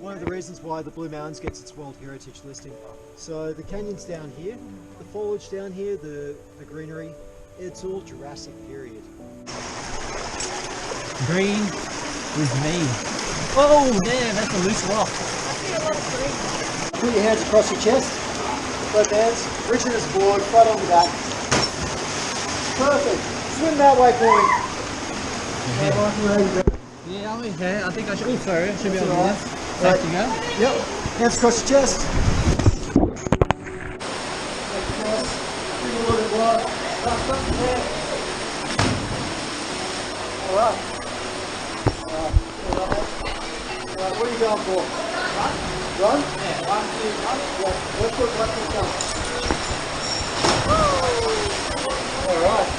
one of the reasons why the Blue Mountains gets its World Heritage listing. So the canyons down here, the foliage down here, the greenery, it's all Jurassic period. Green with me. Oh man, that's a loose rock. Put your hands across your chest, both hands, reach it as forward, flat on the back. Perfect. Swim that way for me. Yeah, I'm okay. I think I should. Oh, sorry. I should be able to do Right. this. Back to go. Yep. Hands across your chest. Alright. What are you going for? Run? Yeah, 1, 2, 1. Yeah, left foot, jump. Alright.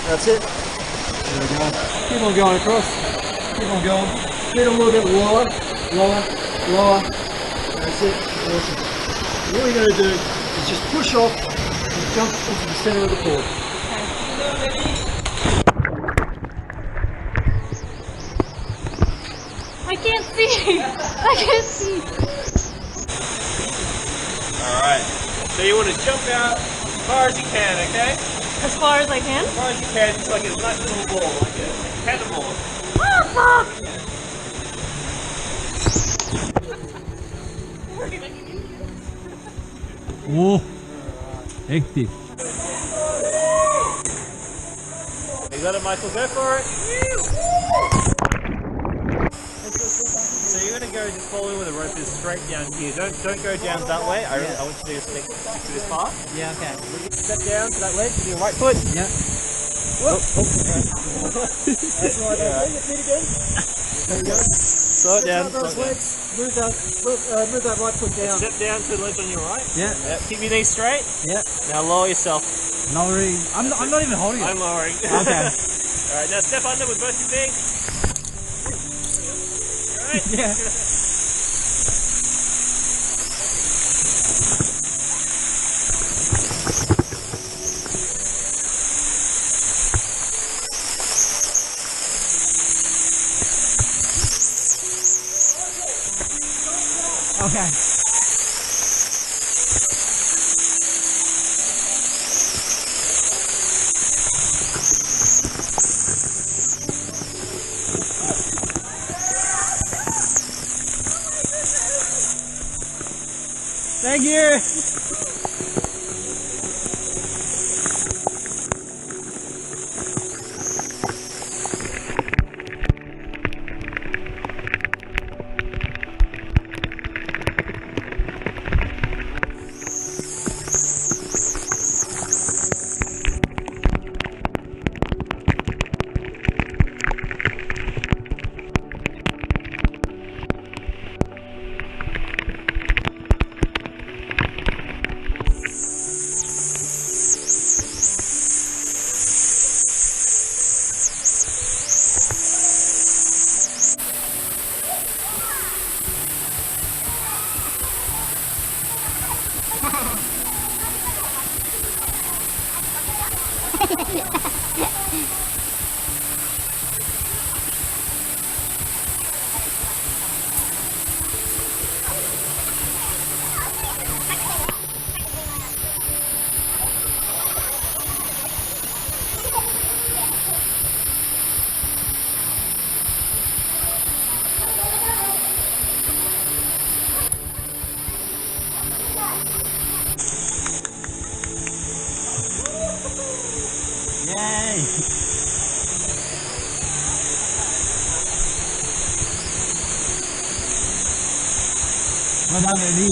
That's it. There we go. Keep on going across. Keep on going. Get a little bit lower, lower, lower. That's it. Awesome. And what you're going to do is just push off and jump into the center of the pool. I can't see. I can't see. Alright. So you want to jump out as far as you can, okay? As far as I can. As far as you can, just like a nice little ball, like a cannonball. Ah, fuck! Oh, hectic. You got it, Michael? Go for it. So you're going to go just follow where the rope is straight down here. Don't go down that way. I want you to stick to this path. Yeah, okay. Step down to that ledge with your right foot. Yeah. That's right. Your feet again. There you go. Slow it down. Those legs. Move that right foot down. Step down to the ledge on your right. Yeah. Keep your knees straight. Yeah. Now lower yourself. Lowering. I'm not even holding it. I'm lowering. Okay. Alright, now step under with both your feet. Alright. Yeah. Okay. Thank you. Yay! Well done, baby.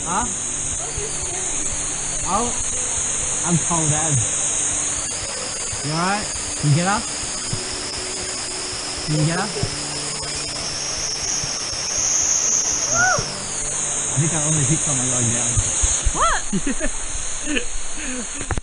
Huh? Oh, I'm cold as. You alright? Can you get up? Can you get up? I think I almost hit someone going down. What?